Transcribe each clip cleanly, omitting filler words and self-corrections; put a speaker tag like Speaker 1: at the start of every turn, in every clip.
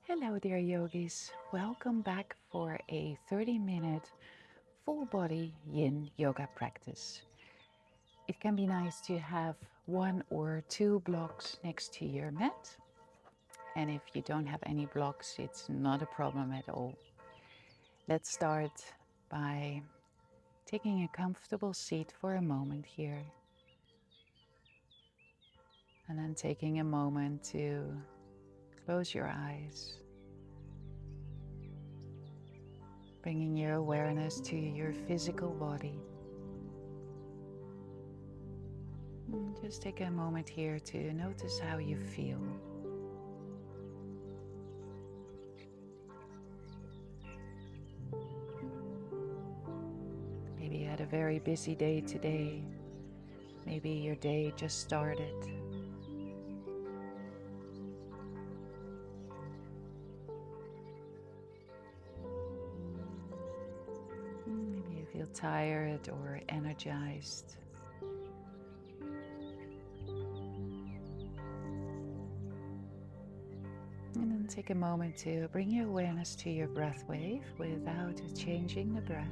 Speaker 1: Hello dear yogis, welcome back for a 30-minute full body Yin Yoga practice. It can be nice to have one or two blocks next to your mat, and if you don't have any blocks, it's not a problem at all. Let's start by taking a comfortable seat for a moment here, and then taking a moment to close your eyes, bringing your awareness to your physical body. Just take a moment here to notice how you feel. Maybe you had a very busy day today. Maybe your day just started. Maybe you feel tired or energized. And then take a moment to bring your awareness to your breath wave without changing the breath.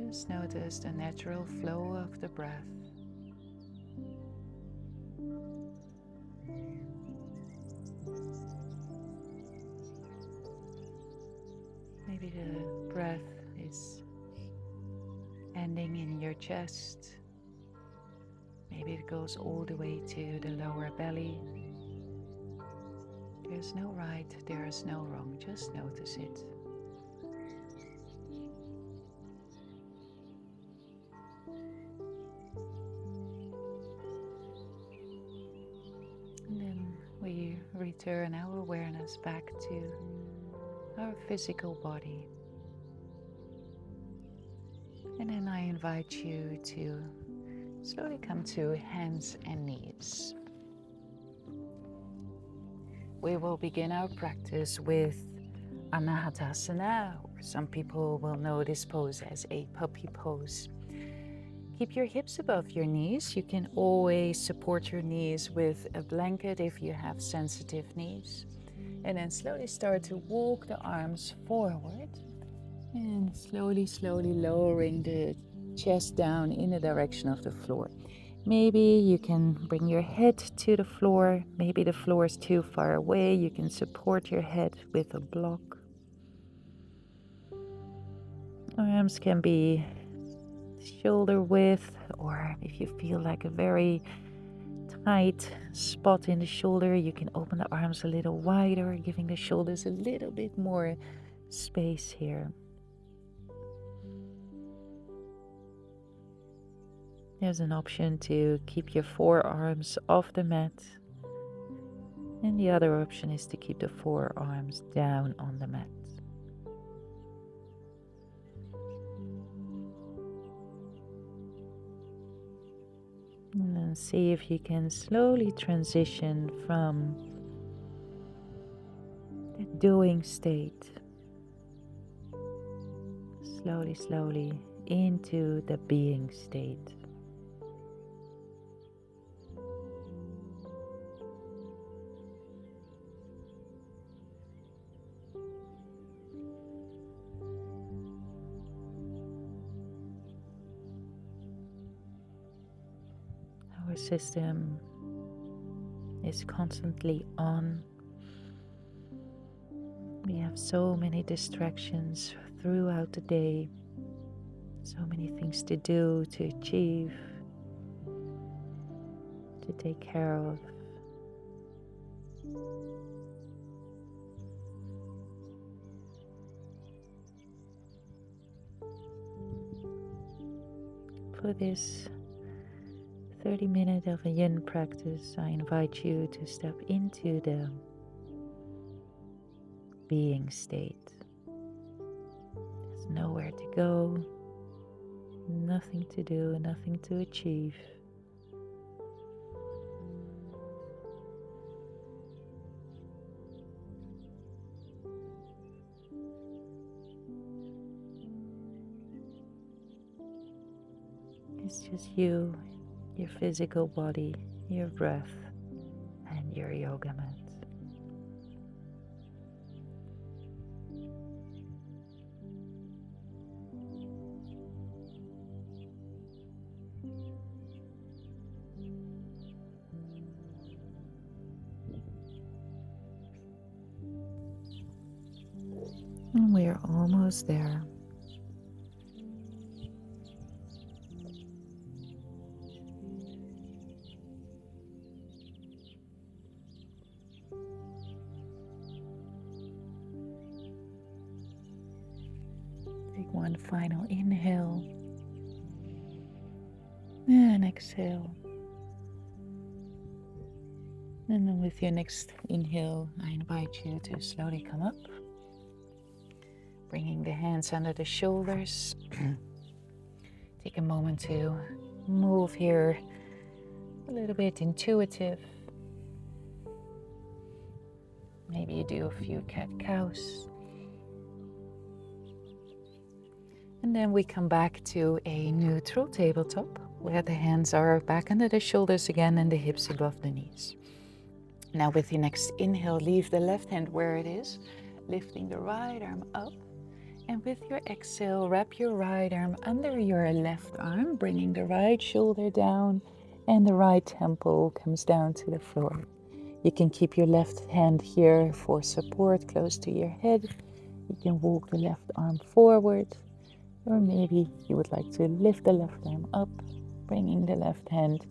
Speaker 1: Just notice the natural flow of the breath. Maybe the breath is ending in your chest. Maybe it goes all the way to the lower belly. There's no right, there is no wrong, just notice it. And then we return our awareness back to our physical body. And then I invite you to slowly come to hands and knees. We will begin our practice with Anahatasana, or some people will know this pose as a puppy pose. Keep your hips above your knees. You can always support your knees with a blanket if you have sensitive knees. And then slowly start to walk the arms forward. And slowly lowering the chest down in the direction of the floor. Maybe you can bring your head to the floor. Maybe the floor is too far away. You can support your head with a block. Arms can be shoulder width, or if you feel like a very tight spot in the shoulder, you can open the arms a little wider, giving the shoulders a little bit more space here. There's an option to keep your forearms off the mat, and the other option is to keep the forearms down on the mat. And then see if you can slowly transition from the doing state, slowly into the being state. Our system is constantly on. We have so many distractions throughout the day, so many things to do, to achieve, to take care of. For this 30-minute of a Yin practice, I invite you to step into the being state. There's nowhere to go, nothing to do, nothing to achieve. It's just you, your physical body, your breath, and your yoga mat. And we are almost there. Take one final inhale and exhale. And then with your next inhale, I invite you to slowly come up, bringing the hands under the shoulders. Take a moment to move here, a little bit intuitive. Maybe you do a few cat-cows. And then we come back to a neutral tabletop, where the hands are back under the shoulders again and the hips above the knees. Now with your next inhale, leave the left hand where it is, lifting the right arm up. And with your exhale, wrap your right arm under your left arm, bringing the right shoulder down, and the right temple comes down to the floor. You can keep your left hand here for support close to your head. You can walk the left arm forward, or maybe you would like to lift the left arm up, bringing the left hand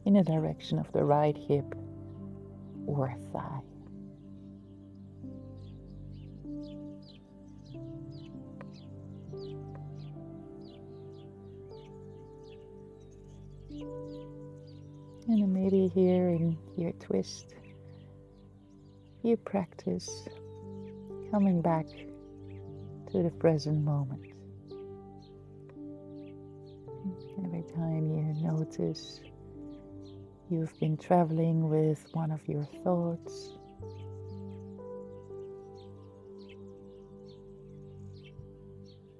Speaker 1: in the direction of the right hip or thigh. And then maybe here in your twist, you practice coming back to the present moment. Every time you notice you've been traveling with one of your thoughts,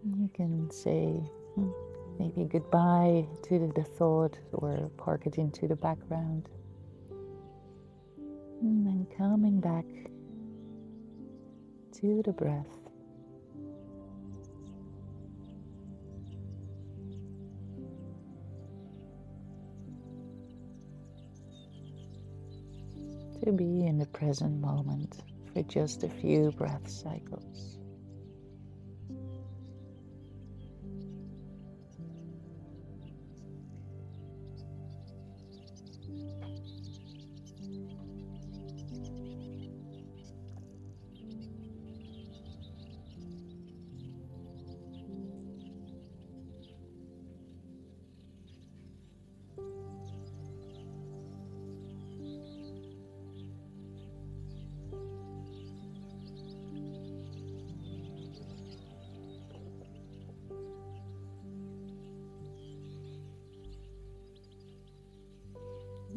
Speaker 1: you can say maybe goodbye to the thought or park it into the background. And then coming back to the breath. To be in the present moment for just a few breath cycles.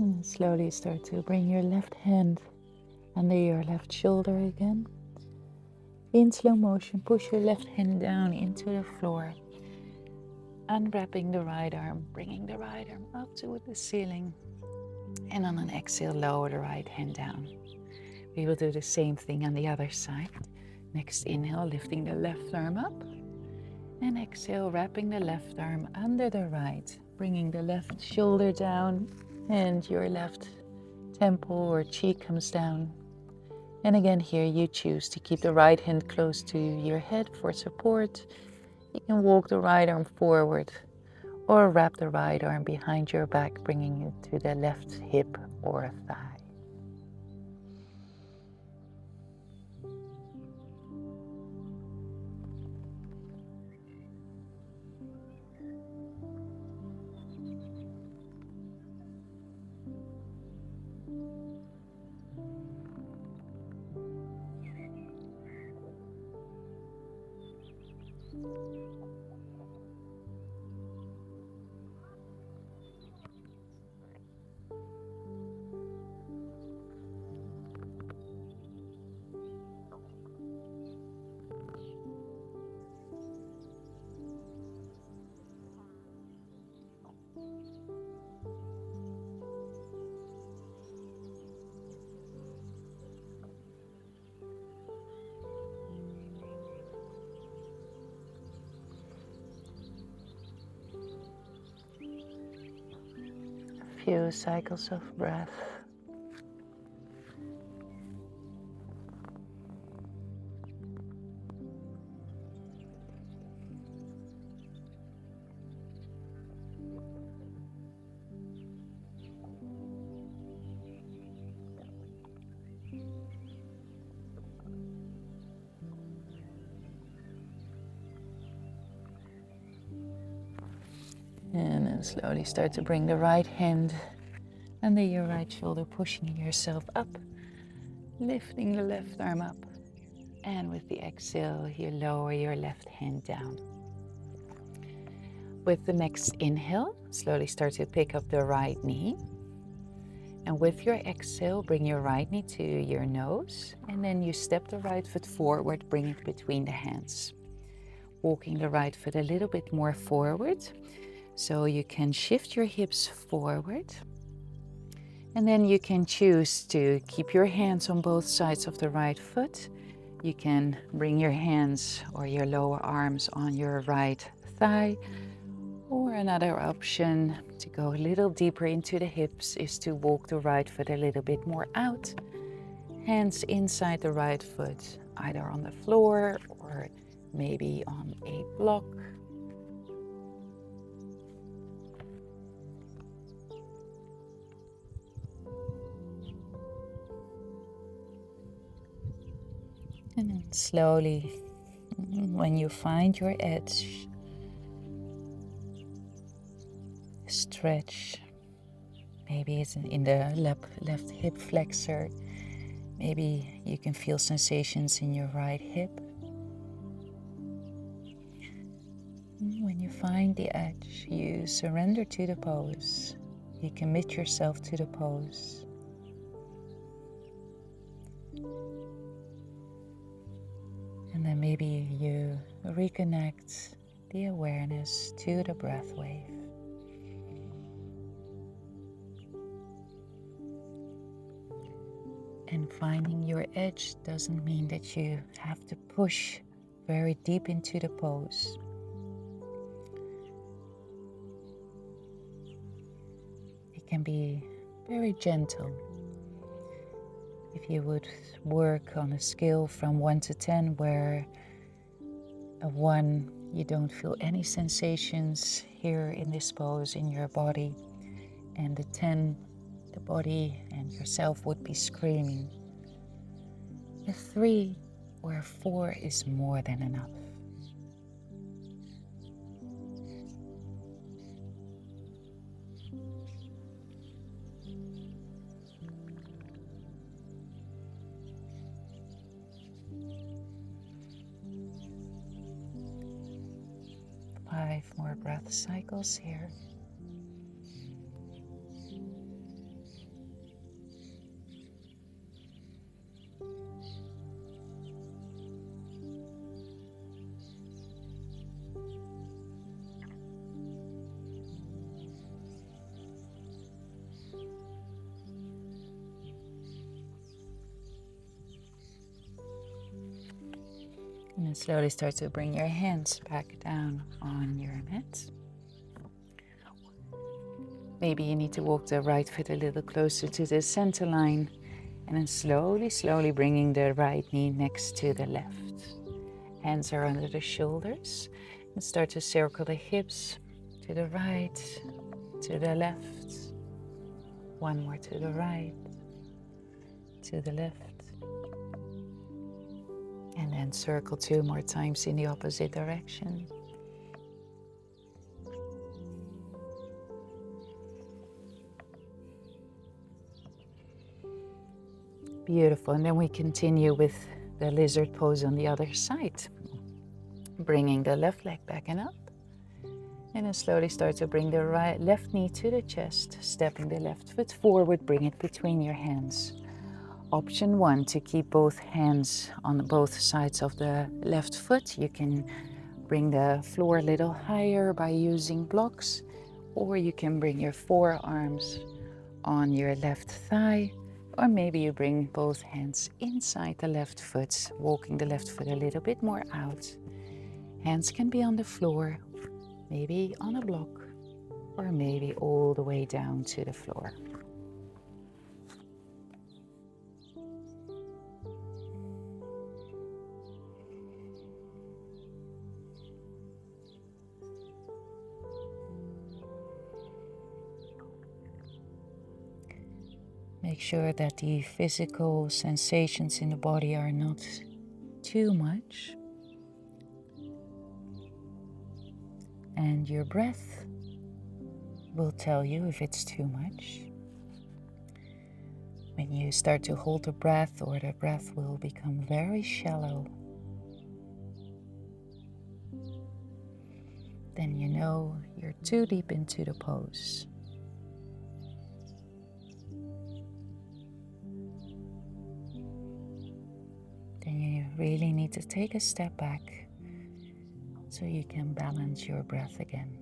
Speaker 1: And slowly start to bring your left hand under your left shoulder again. In slow motion, push your left hand down into the floor. Unwrapping the right arm, bringing the right arm up toward the ceiling. And on an exhale, lower the right hand down. We will do the same thing on the other side. Next inhale, lifting the left arm up. And exhale, wrapping the left arm under the right, bringing the left shoulder down and your left temple or cheek comes down. And again here you choose to keep the right hand close to your head for support. You can walk the right arm forward or wrap the right arm behind your back, bringing it to the left hip or thigh. slow cycles of breath. And then slowly start to bring the right hand under your right shoulder, pushing yourself up, lifting the left arm up. And with the exhale, you lower your left hand down. With the next inhale, slowly start to pick up the right knee. And with your exhale, bring your right knee to your nose. And then you step the right foot forward, bring it between the hands. Walking the right foot a little bit more forward. So you can shift your hips forward. And then you can choose to keep your hands on both sides of the right foot. You can bring your hands or your lower arms on your right thigh. Or another option to go a little deeper into the hips is to walk the right foot a little bit more out. Hands inside the right foot, either on the floor or maybe on a block. And then slowly, when you find your edge, stretch. Maybe it's in the left hip flexor. Maybe you can feel sensations in your right hip. When you find the edge, you surrender to the pose. You commit yourself to the pose. And then maybe you reconnect the awareness to the breath wave. And finding your edge doesn't mean that you have to push very deep into the pose. It can be very gentle. If you would work on a scale from 1 to 10, where a 1, you don't feel any sensations here in this pose in your body, and the 10, the body and yourself would be screaming. A 3 or a 4 is more than enough. Five more breath cycles here. And then slowly start to bring your hands back down on your mat. Maybe you need to walk the right foot a little closer to the center line. And then slowly bringing the right knee next to the left. Hands are under the shoulders. And start to circle the hips to the right, to the left. One more to the right, to the left. And then circle 2 more times in the opposite direction. Beautiful. And then we continue with the lizard pose on the other side. Bringing the left leg back and up. And then slowly start to bring the left knee to the chest. Stepping the left foot forward, bring it between your hands. Option 1, to keep both hands on both sides of the left foot. You can bring the floor a little higher by using blocks, or you can bring your forearms on your left thigh, or maybe you bring both hands inside the left foot, walking the left foot a little bit more out. Hands can be on the floor, maybe on a block. or maybe all the way down to the floor. Make sure that the physical sensations in the body are not too much. And your breath will tell you if it's too much. When you start to hold the breath, or the breath will become very shallow, then you know you're too deep into the pose. Then you really need to take a step back so you can balance your breath again.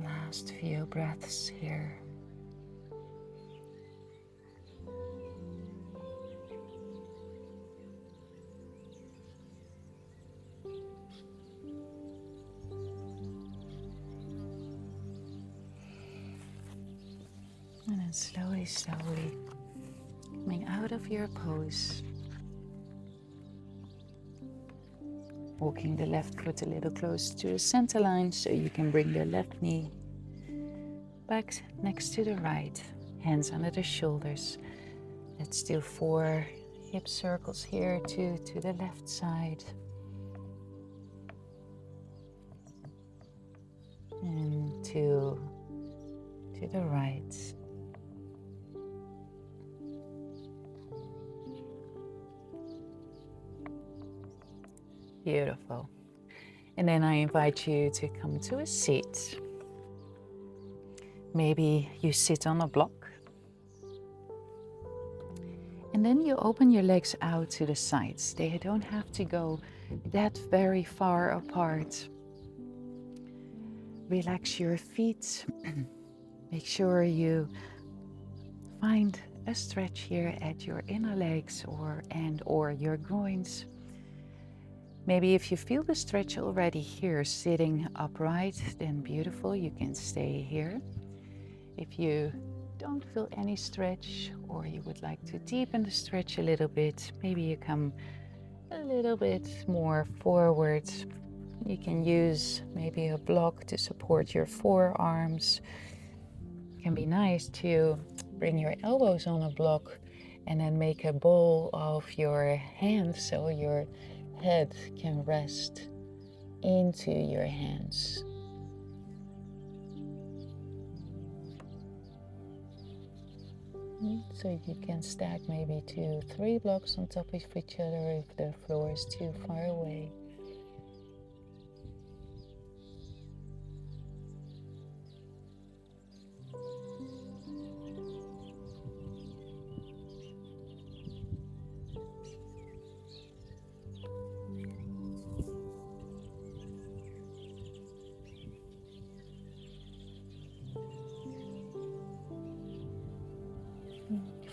Speaker 1: Last few breaths here. And then slowly, slowly coming out of your pose. Walking the left foot a little close to the center line so you can bring the left knee back next to the right. Hands under the shoulders. Let's do 4 hip circles here, 2 to the left side. And 2 to the right. Beautiful. And then I invite you to come to a seat. Maybe you sit on a block. And then you open your legs out to the sides. They don't have to go that very far apart. Relax your feet. Make sure you find a stretch here at your inner legs or your groins. Maybe if you feel the stretch already here sitting upright, then beautiful, you can stay here. If you don't feel any stretch, or you would like to deepen the stretch a little bit, maybe you come a little bit more forward. You can use maybe a block to support your forearms. It can be nice to bring your elbows on a block and then make a bowl of your hands so your head can rest into your hands. So you can stack maybe 2, 3 blocks on top of each other if the floor is too far away.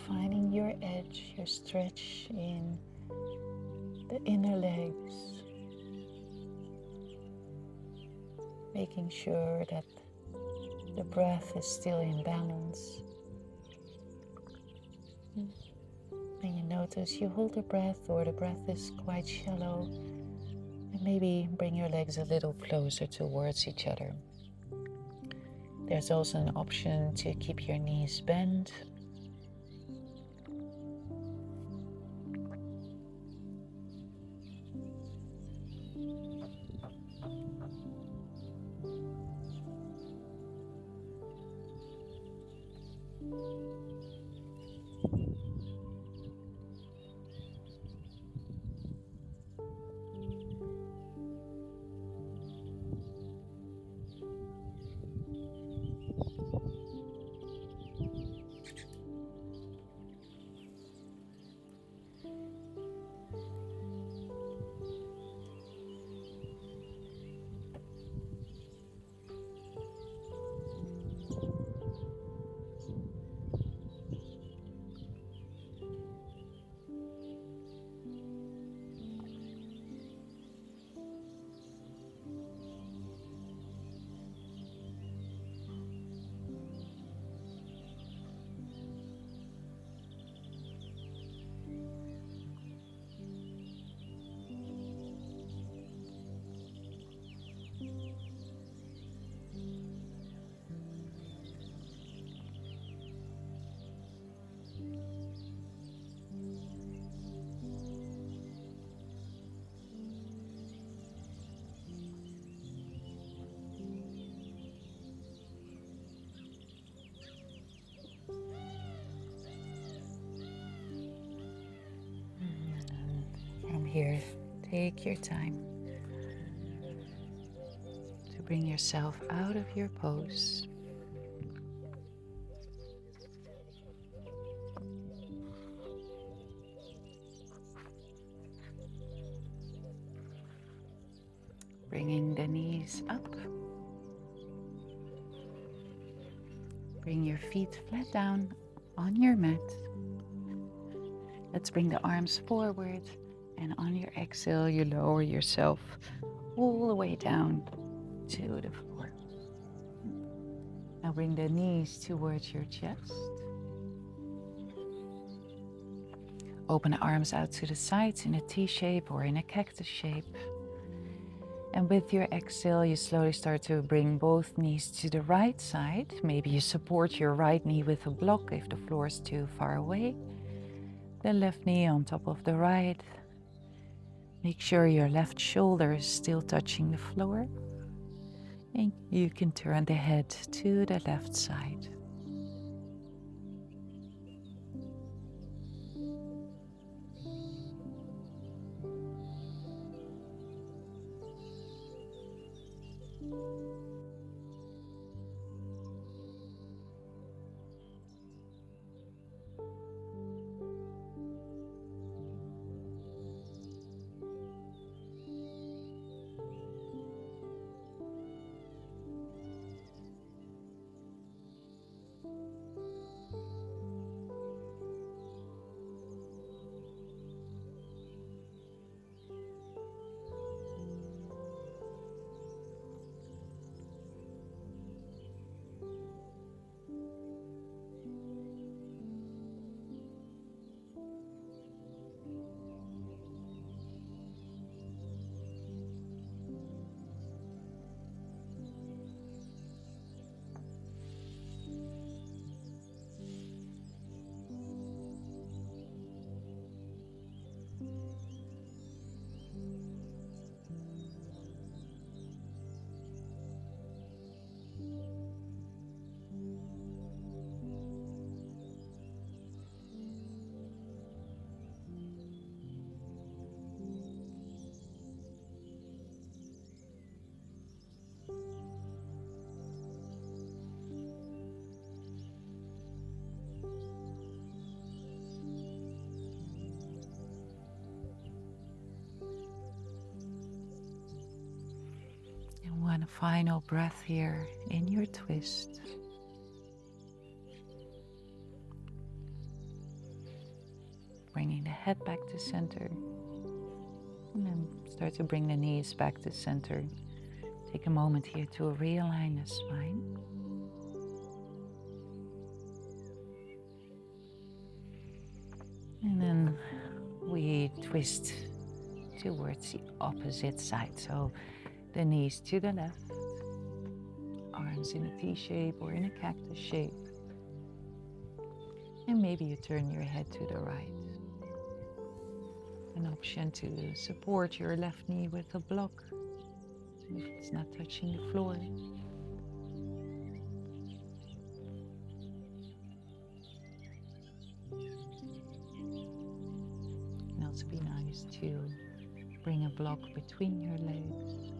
Speaker 1: Finding your edge, your stretch in the inner legs. Making sure that the breath is still in balance. And you notice you hold the breath, or the breath is quite shallow. And maybe bring your legs a little closer towards each other. There's also an option to keep your knees bent. From here, take your time to bring yourself out of your pose. Bringing the knees up. Bring your feet flat down on your mat. Let's bring the arms forward, and on your exhale, you lower yourself all the way down to the floor. Now bring the knees towards your chest. Open the arms out to the sides in a T shape or in a cactus shape. And with your exhale, you slowly start to bring both knees to the right side. Maybe you support your right knee with a block if the floor is too far away. The left knee on top of the right. Make sure your left shoulder is still touching the floor. And you can turn the head to the left side. And one final breath here in your twist. Bringing the head back to center. And then start to bring the knees back to center. Take a moment here to realign the spine. And then we twist towards the opposite side. So the knees to the left, arms in a T shape or in a cactus shape. And maybe you turn your head to the right. An option to support your left knee with a block if it's not touching the floor. also be nice to bring a block between your legs.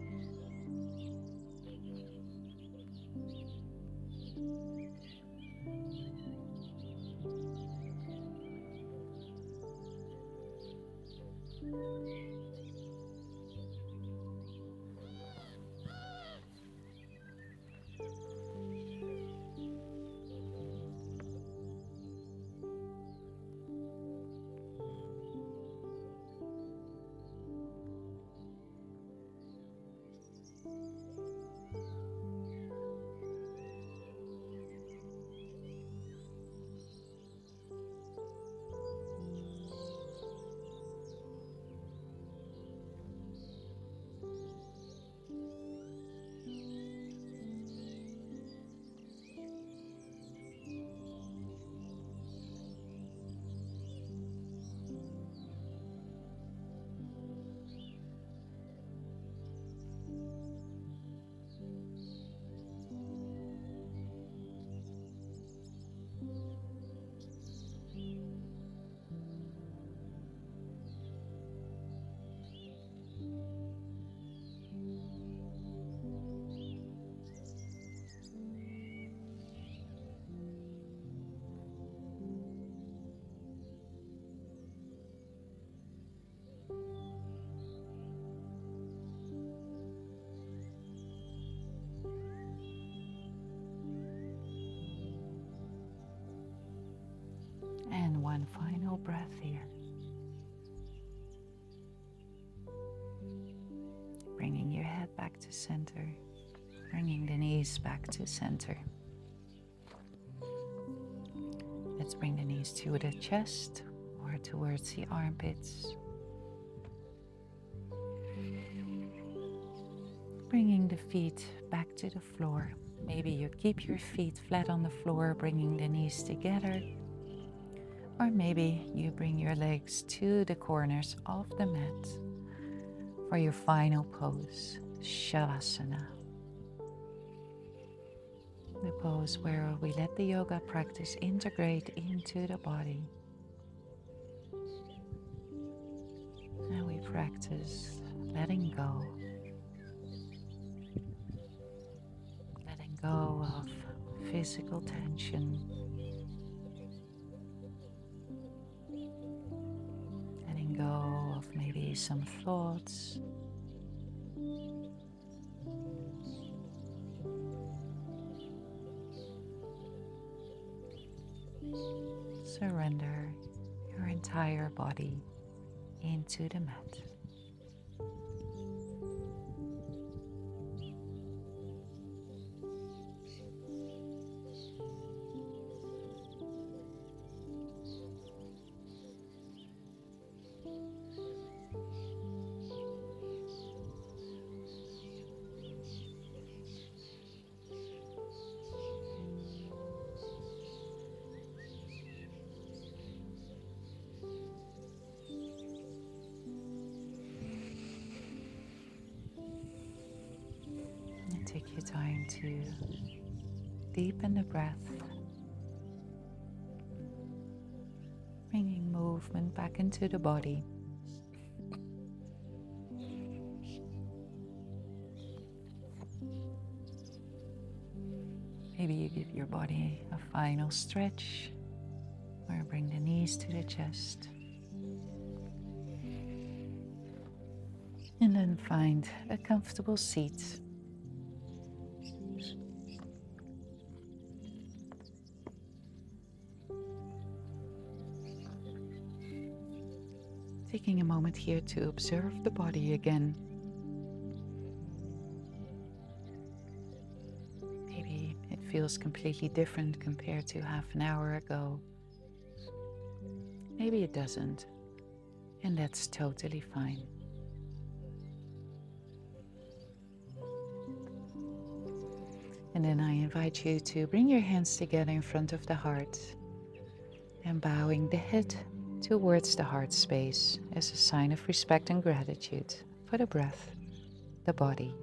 Speaker 1: And one final breath here. Bringing your head back to center, bringing the knees back to center. Let's bring the knees to the chest or towards the armpits. Bringing the feet back to the floor. Maybe you keep your feet flat on the floor, bringing the knees together. Or maybe you bring your legs to the corners of the mat for your final pose, Shavasana. The pose where we let the yoga practice integrate into the body. And we practice letting go. Letting go of physical tension. Letting go of maybe some thoughts. Surrender your entire body into the mat. Take your time to deepen the breath, bringing movement back into the body. Maybe you give your body a final stretch, or bring the knees to the chest. And then find a comfortable seat. Taking a moment here to observe the body again. Maybe it feels completely different compared to half an hour ago. Maybe it doesn't, and that's totally fine. And then I invite you to bring your hands together in front of the heart and bowing the head towards the heart space as a sign of respect and gratitude for the breath, the body,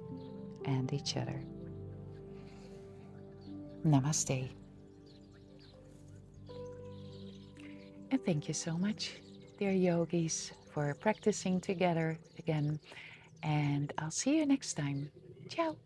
Speaker 1: and each other. Namaste. And thank you so much, dear yogis, for practicing together again. And I'll see you next time. Ciao.